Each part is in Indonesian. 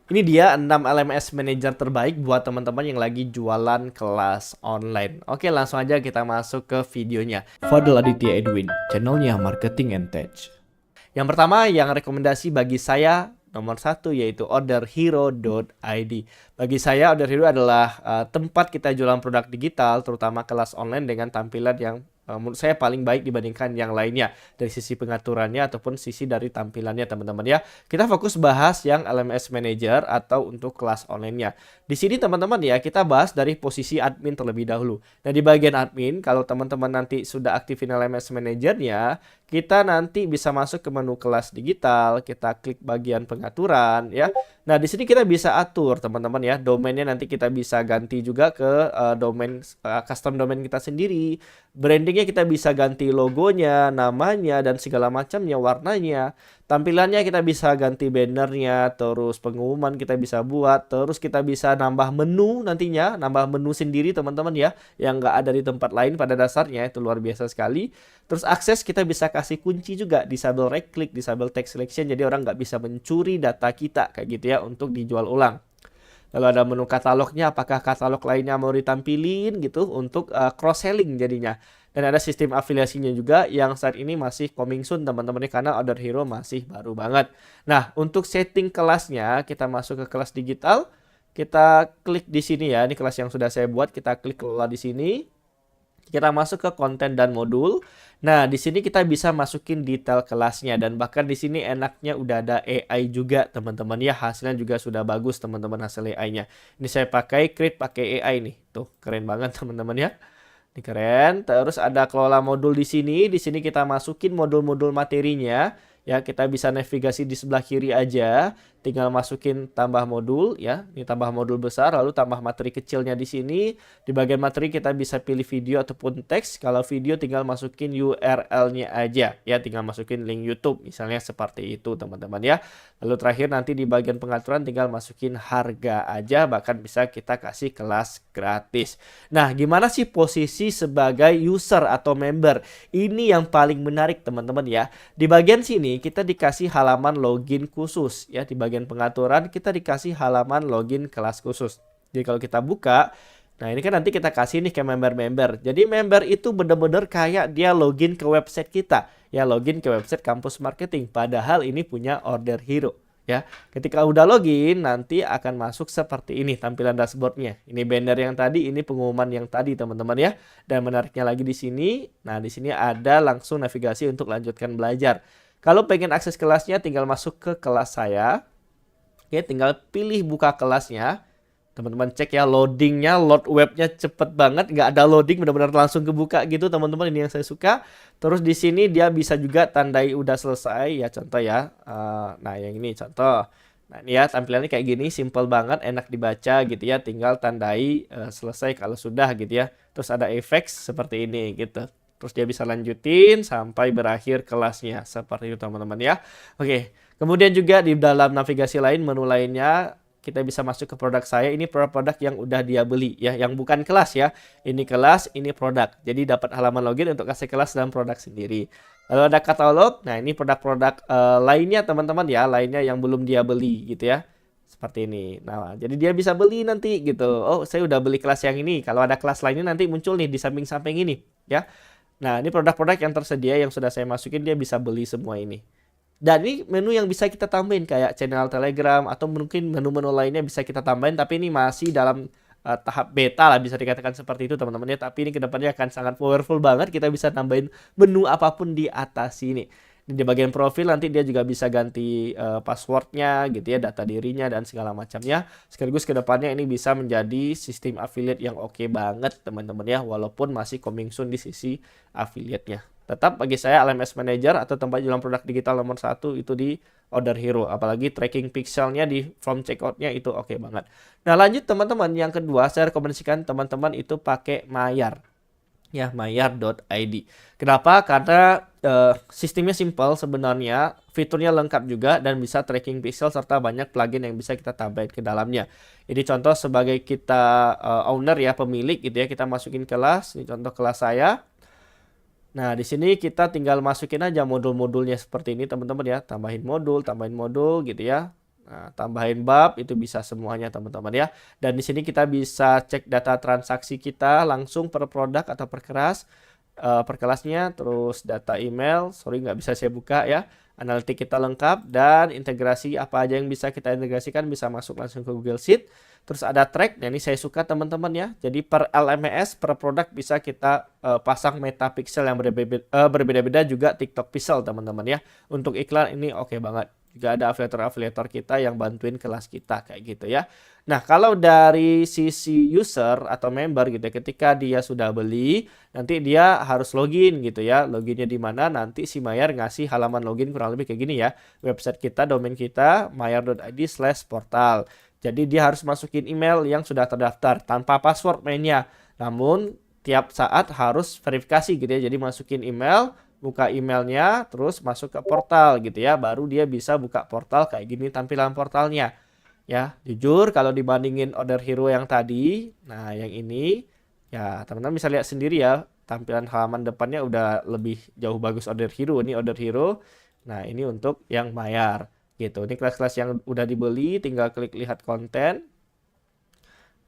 Ini dia 6 LMS Manager terbaik buat teman-teman yang lagi jualan kelas online. Oke, langsung aja kita masuk ke videonya. Fadel Aditya Edwin, channelnya Marketing and Tech. Yang pertama, yang rekomendasi bagi saya nomor satu yaitu orderhero.id. Bagi saya Order Hero adalah tempat kita jualan produk digital, terutama kelas online dengan tampilan yang menurut saya paling baik dibandingkan yang lainnya dari sisi pengaturannya ataupun sisi dari tampilannya teman-teman ya. Kita fokus bahas yang LMS Manager atau untuk kelas online-nya. Di sini teman-teman ya, kita bahas dari posisi admin terlebih dahulu. Nah, di bagian admin kalau teman-teman nanti sudah aktifin LMS Manager-nya, kita nanti bisa masuk ke menu kelas digital, kita klik bagian pengaturan ya. Nah, di sini kita bisa atur teman-teman ya, domainnya nanti kita bisa ganti juga ke domain custom domain kita sendiri. Brandingnya kita bisa ganti logonya, namanya dan segala macamnya, warnanya. Tampilannya kita bisa ganti bannernya, terus pengumuman kita bisa buat, terus kita bisa nambah menu nantinya, nambah menu sendiri teman-teman ya, yang nggak ada di tempat lain pada dasarnya, itu luar biasa sekali. Terus akses kita bisa kasih kunci juga, disable right click, disable text selection, jadi orang nggak bisa mencuri data kita kayak gitu ya untuk dijual ulang. Lalu ada menu katalognya, apakah katalog lainnya mau ditampilin gitu untuk cross selling jadinya. Dan ada sistem afiliasinya juga yang saat ini masih coming soon teman-teman karena Order Hero masih baru banget. Nah, untuk setting kelasnya kita masuk ke kelas digital, kita klik di sini ya, ini kelas yang sudah saya buat, kita klik kelola di sini. Kita masuk ke konten dan modul. Nah, di sini kita bisa masukin detail kelasnya dan bahkan di sini enaknya udah ada AI juga, teman-teman ya. Hasilnya juga sudah bagus, teman-teman, hasil AI-nya. Ini saya pakai Create pakai AI nih. Tuh, keren banget, teman-teman ya. Ini keren. Terus ada kelola modul di sini. Di sini kita masukin modul-modul materinya. Ya, kita bisa navigasi di sebelah kiri aja. Tinggal masukin tambah modul ya. Ini tambah modul besar, lalu tambah materi kecilnya di sini. Di bagian materi kita bisa pilih video ataupun teks. Kalau video tinggal masukin URL-nya aja. Ya, tinggal masukin link YouTube misalnya seperti itu, teman-teman ya. Lalu terakhir nanti di bagian pengaturan tinggal masukin harga aja, bahkan bisa kita kasih kelas gratis. Nah, gimana sih posisi sebagai user atau member? Ini yang paling menarik, teman-teman ya. Di bagian sini kita dikasih halaman login khusus ya, di bagian pengaturan kita dikasih halaman login kelas khusus. Jadi kalau kita buka, nah ini kan nanti kita kasih nih ke member-member. Jadi member itu bener-bener kayak dia login ke website kita. Ya, login ke website kampus marketing. Padahal ini punya Order Hero. Ya, ketika udah login nanti akan masuk seperti ini tampilan dashboardnya. Ini banner yang tadi, ini pengumuman yang tadi teman-teman ya. Dan menariknya lagi di sini, nah di sini ada langsung navigasi untuk lanjutkan belajar. Kalau pengen akses kelasnya tinggal masuk ke kelas saya. Oke, tinggal pilih buka kelasnya. Teman-teman cek ya loadingnya, load webnya cepet banget, nggak ada loading, benar-benar langsung kebuka gitu teman-teman. Ini yang saya suka. Terus di sini dia bisa juga tandai udah selesai ya, contoh ya. Nah yang ini contoh. Nah ini ya tampilannya kayak gini, simple banget, enak dibaca gitu ya. Tinggal tandai selesai kalau sudah gitu ya. Terus ada efek seperti ini gitu. Terus dia bisa lanjutin sampai berakhir kelasnya seperti itu teman-teman ya. Oke, kemudian juga di dalam navigasi lain, menu lainnya kita bisa masuk ke produk saya. Ini produk yang udah dia beli ya, yang bukan kelas ya. Ini kelas, ini produk. Jadi dapat halaman login untuk kasih kelas dan produk sendiri. Lalu ada katalog. Nah, ini produk-produk lainnya teman-teman ya, lainnya yang belum dia beli gitu ya. Seperti ini. Nah, jadi dia bisa beli nanti gitu. Oh, saya udah beli kelas yang ini. Kalau ada kelas lainnya nanti muncul nih di samping-samping ini ya. Nah, ini produk-produk yang tersedia yang sudah saya masukin, dia bisa beli semua ini. Dan ini menu yang bisa kita tambahin kayak channel Telegram atau mungkin menu-menu lainnya bisa kita tambahin, tapi ini masih dalam tahap beta lah bisa dikatakan seperti itu teman-teman ya. Tapi ini kedepannya akan sangat powerful banget, kita bisa tambahin menu apapun di atas sini. Di bagian profil nanti dia juga bisa ganti passwordnya gitu ya, data dirinya dan segala macamnya. Sekaligus kedepannya ini bisa menjadi sistem affiliate yang oke banget teman-teman ya, walaupun masih coming soon di sisi affiliate-nya. Tetap bagi saya LMS Manager atau tempat jualan produk digital nomor satu itu di Order Hero. Apalagi tracking pixelnya di form checkout-nya itu oke banget. Nah lanjut teman-teman, yang kedua saya rekomendasikan teman-teman itu pakai Mayar. Ya, mayar.id. Kenapa? Karena sistemnya simple sebenarnya, fiturnya lengkap juga dan bisa tracking pixel serta banyak plugin yang bisa kita tambahin ke dalamnya. Ini contoh sebagai kita owner ya, pemilik gitu ya, kita masukin kelas. Ini contoh kelas saya. Nah, di sini kita tinggal masukin aja modul-modulnya seperti ini teman-teman ya, tambahin modul gitu ya. Nah, tambahin bab itu bisa semuanya teman-teman ya. Dan di sini kita bisa cek data transaksi kita langsung per produk atau per kelasnya, terus data email, sorry nggak bisa saya buka ya. Analitik kita lengkap dan integrasi apa aja yang bisa kita integrasikan bisa masuk langsung ke Google Sheet. Terus ada track, nah ini saya suka teman-teman ya. Jadi per LMS, per produk bisa kita pasang metapixel yang berbeda-beda juga TikTok pixel teman-teman ya. Untuk iklan ini oke banget. Juga ada afiliator-afiliator kita yang bantuin kelas kita kayak gitu ya. Nah, kalau dari sisi user atau member gitu ya, ketika dia sudah beli, nanti dia harus login gitu ya. Loginnya di mana? Nanti si Mayar ngasih halaman login kurang lebih kayak gini ya. Website kita, domain kita, mayar.id/portal. Jadi dia harus masukin email yang sudah terdaftar tanpa password mainnya. Namun tiap saat harus verifikasi gitu ya. Jadi masukin email, buka emailnya, terus masuk ke portal gitu ya. Baru dia bisa buka portal kayak gini tampilan portalnya. Ya, jujur kalau dibandingin Order Hero yang tadi, nah yang ini ya teman-teman bisa lihat sendiri ya. Tampilan halaman depannya udah lebih jauh bagus Order Hero. Ini Order Hero. Nah, ini untuk yang bayar gitu. Ini kelas-kelas yang udah dibeli, tinggal klik lihat konten.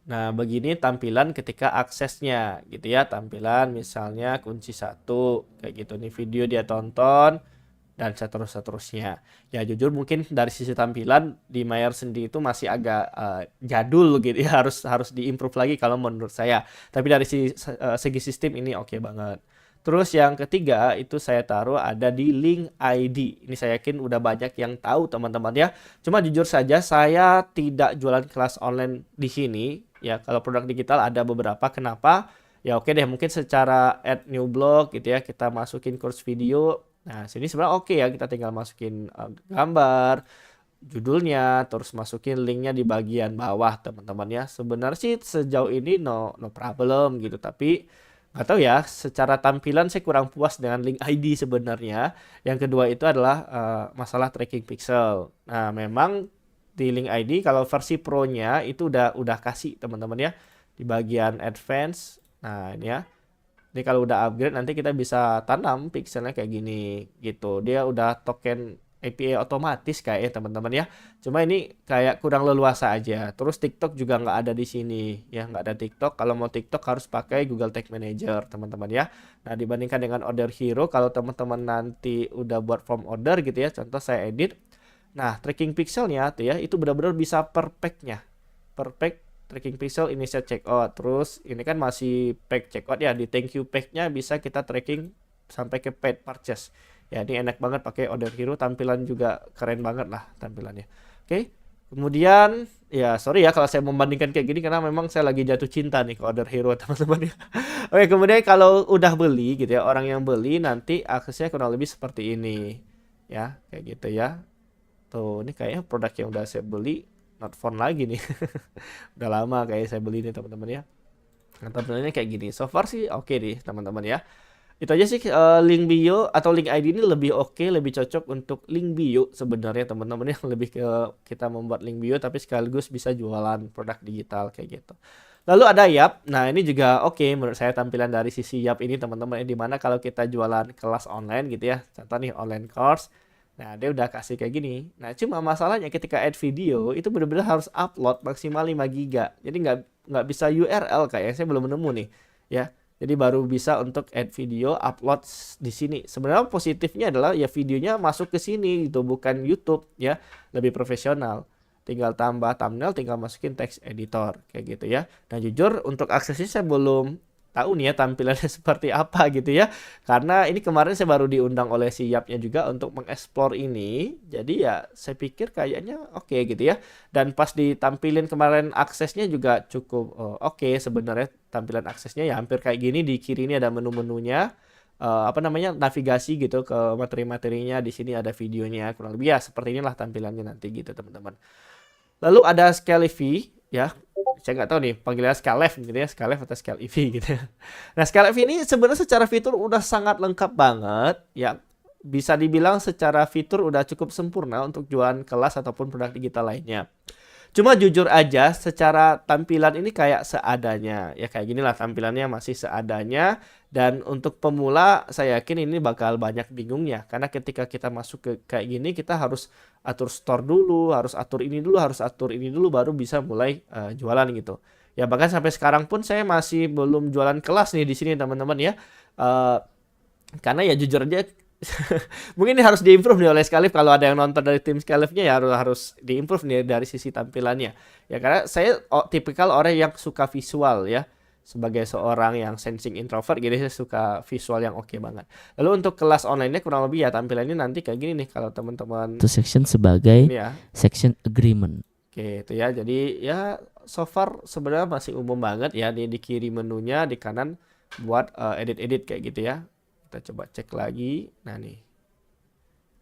Nah, begini tampilan ketika aksesnya gitu ya. Tampilan misalnya kunci 1 kayak gitu. Nih video dia tonton dan seterusnya. Ya jujur mungkin dari sisi tampilan di Mayer sendiri itu masih agak jadul gitu ya. Harus diimprove lagi kalau menurut saya. Tapi dari segi sistem ini oke banget. Terus yang ketiga itu saya taruh ada di link ID. Ini saya yakin udah banyak yang tahu teman-teman ya. Cuma jujur saja saya tidak jualan kelas online di sini. Ya kalau produk digital ada beberapa. Kenapa? Ya oke deh mungkin secara add new blog gitu ya. Kita masukin course video. Nah sini sebenarnya oke ya. Kita tinggal masukin gambar, judulnya, terus masukin linknya di bagian bawah teman-teman ya. Sebenarnya sih sejauh ini no problem gitu. Tapi nggak tahu ya, secara tampilan saya kurang puas dengan link ID sebenarnya. Yang kedua itu adalah masalah tracking pixel. Nah, memang di link ID kalau versi Pro-nya itu udah kasih teman-teman ya di bagian advance. Nah, ini ya. Ini kalau udah upgrade nanti kita bisa tanam pixelnya kayak gini gitu. Dia udah token API otomatis kayaknya teman-teman ya. Cuma ini kayak kurang leluasa aja. Terus TikTok juga nggak ada di sini ya, nggak ada TikTok. Kalau mau TikTok harus pakai Google Tag Manager teman-teman ya. Nah dibandingkan dengan Order Hero, kalau teman-teman nanti udah buat form order gitu ya, contoh saya edit. Nah tracking pixelnya tuh ya, itu benar-benar bisa perfectnya. Perfect tracking pixel initial checkout. Terus ini kan masih pack checkout ya. Di thank you pack-nya bisa kita tracking sampai ke paid purchase. Ya ini enak banget pakai Order Hero, tampilan juga keren banget lah tampilannya. Oke. Kemudian ya sorry ya kalau saya membandingkan kayak gini karena memang saya lagi jatuh cinta nih ke Order Hero teman-teman ya. Oke, kemudian kalau udah beli gitu ya, orang yang beli nanti aksesnya kurang lebih seperti ini. Ya, kayak gitu ya. Tuh, ini kayaknya produk yang udah saya beli, not found lagi nih. Udah lama kayak saya beli nih teman-teman ya. Nah, tampilannya kayak gini. So far sih oke nih teman-teman ya. Itu aja sih link bio atau link ID ini lebih oke, lebih cocok untuk link bio sebenarnya teman-teman yang lebih ke kita membuat link bio tapi sekaligus bisa jualan produk digital kayak gitu. Lalu ada Yap. Nah, ini juga oke menurut saya tampilan dari sisi Yap ini teman-teman di mana kalau kita jualan kelas online gitu ya. Contoh nih online course. Nah, dia udah kasih kayak gini. Nah, cuma masalahnya ketika add video itu benar-benar harus upload maksimal 5 GB. Jadi nggak bisa URL kayaknya saya belum nemu nih ya. Jadi baru bisa untuk add video, upload di sini. Sebenarnya positifnya adalah ya videonya masuk ke sini gitu, bukan YouTube ya, lebih profesional. Tinggal tambah thumbnail, tinggal masukin text editor kayak gitu ya. Dan jujur untuk aksesnya saya belum tahu nih ya tampilannya seperti apa gitu ya. Karena ini kemarin saya baru diundang oleh si Yapnya juga untuk mengeksplor ini. Jadi ya saya pikir kayaknya oke gitu ya. Dan pas ditampilin kemarin aksesnya juga cukup oke sebenarnya tampilan aksesnya ya hampir kayak gini. Di kiri ini ada menu-menunya. Navigasi gitu ke materi-materinya. Di sini ada videonya kurang lebih ya seperti inilah tampilannya nanti gitu teman-teman. Lalu ada Scalevy ya. Saya nggak tahu nih panggilannya Scalef gitu ya, Scalef atau Scalevy gitu ya. Nah Scalef ini sebenarnya secara fitur udah sangat lengkap banget ya. Bisa dibilang secara fitur udah cukup sempurna untuk jualan kelas ataupun produk digital lainnya. Cuma jujur aja secara tampilan ini kayak seadanya. Ya kayak gini lah tampilannya masih seadanya. Dan untuk pemula saya yakin ini bakal banyak bingungnya. Karena ketika kita masuk ke kayak gini kita harus atur store dulu, harus atur ini dulu, harus atur ini dulu baru bisa mulai jualan gitu. Ya bahkan sampai sekarang pun saya masih belum jualan kelas nih di sini teman-teman ya. Eh, karena ya jujur aja mungkin ini harus diimprove nih oleh Skalif. Kalau ada yang nonton dari tim Skalifnya ya harus diimprove nih dari sisi tampilannya. Ya karena saya tipikal orang yang suka visual ya. Sebagai seorang yang sensing introvert jadi saya suka visual yang oke banget. Lalu untuk kelas online-nya kurang lebih ya tampilannya nanti kayak gini nih kalau teman-teman Itu section sebagai ini ya. section agreement. Oke, itu ya. Jadi ya so far sebenarnya masih umum banget ya di kiri menunya di kanan buat edit-edit kayak gitu ya. Kita coba cek lagi. Nah nih.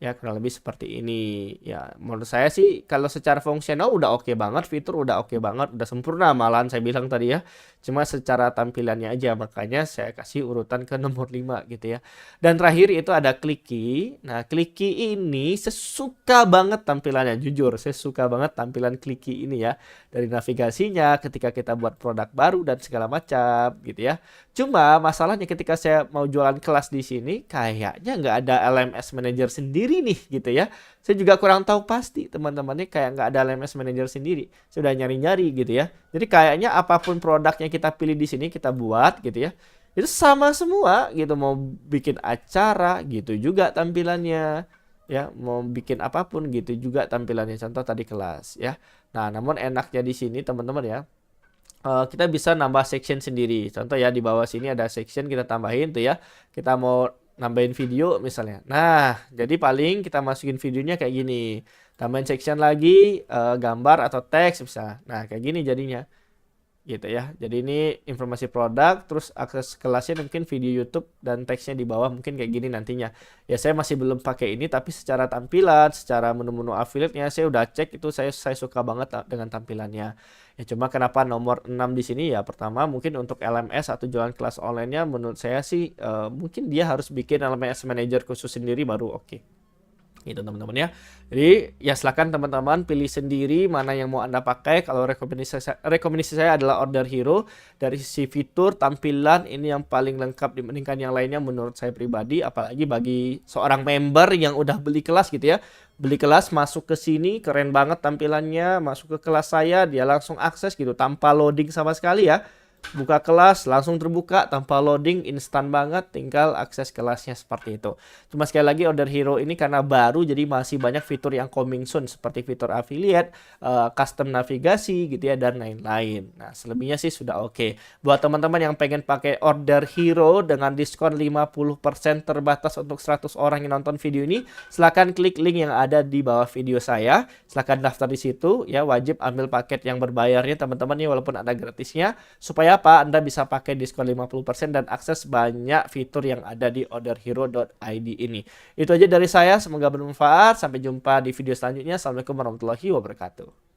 Ya kurang lebih seperti ini. Ya menurut saya sih kalau secara fungsional udah oke banget, fitur udah oke banget, udah sempurna malahan saya bilang tadi ya. Cuma secara tampilannya aja makanya saya kasih urutan ke nomor 5 gitu ya. Dan terakhir itu ada Clicky. Nah, Clicky ini saya suka banget tampilannya, jujur saya suka banget tampilan Clicky ini ya. Dari navigasinya ketika kita buat produk baru dan segala macam gitu ya. Cuma masalahnya ketika saya mau jualan kelas di sini kayaknya nggak ada LMS Manager sendiri nih gitu ya. Saya juga kurang tahu pasti teman-temannya kayak nggak ada LMS Manager sendiri. Sudah nyari-nyari gitu ya. Jadi kayaknya apapun produknya kita pilih di sini kita buat gitu ya. Itu sama semua gitu, mau bikin acara gitu juga tampilannya ya, mau bikin apapun gitu juga tampilannya. Contoh tadi kelas ya. Nah, namun enaknya di sini teman-teman ya. Kita bisa nambah section sendiri. Contoh ya di bawah sini ada section kita tambahin tuh ya. Kita mau nambahin video misalnya. Nah, jadi paling kita masukin videonya kayak gini. Tambahin section lagi gambar atau teks misalnya. Nah, kayak gini jadinya. Gitu ya. Jadi ini informasi produk, terus akses kelasnya mungkin video YouTube dan teksnya di bawah mungkin kayak gini nantinya. Ya saya masih belum pakai ini tapi secara tampilan, secara menu-menu affiliate-nya saya udah cek itu saya suka banget dengan tampilannya. Ya cuma kenapa nomor 6 di sini ya pertama mungkin untuk LMS atau jualan kelas online-nya menurut saya sih mungkin dia harus bikin LMS manager khusus sendiri baru oke. Gitu teman-teman ya. Jadi ya silakan teman-teman pilih sendiri mana yang mau Anda pakai. Kalau rekomendasi saya adalah Order Hero. Dari sisi fitur, tampilan ini yang paling lengkap dibandingkan yang lainnya menurut saya pribadi, apalagi bagi seorang member yang udah beli kelas gitu ya. Beli kelas masuk ke sini keren banget tampilannya, masuk ke kelas saya dia langsung akses gitu tanpa loading sama sekali ya. Buka kelas langsung terbuka tanpa loading, instan banget, tinggal akses kelasnya seperti itu. Cuma sekali lagi Order Hero ini karena baru jadi masih banyak fitur yang coming soon seperti fitur affiliate, custom navigasi gitu ya dan lain-lain. Nah, selebihnya sih sudah oke. Buat teman-teman yang pengen pakai Order Hero dengan diskon 50% terbatas untuk 100 orang yang nonton video ini, silahkan klik link yang ada di bawah video saya. Silahkan daftar di situ ya, wajib ambil paket yang berbayarnya teman-teman ya walaupun ada gratisnya supaya apa? Anda bisa pakai diskon 50% dan akses banyak fitur yang ada di orderhero.id ini. Itu aja dari saya, semoga bermanfaat. Sampai jumpa di video selanjutnya. Assalamualaikum warahmatullahi wabarakatuh.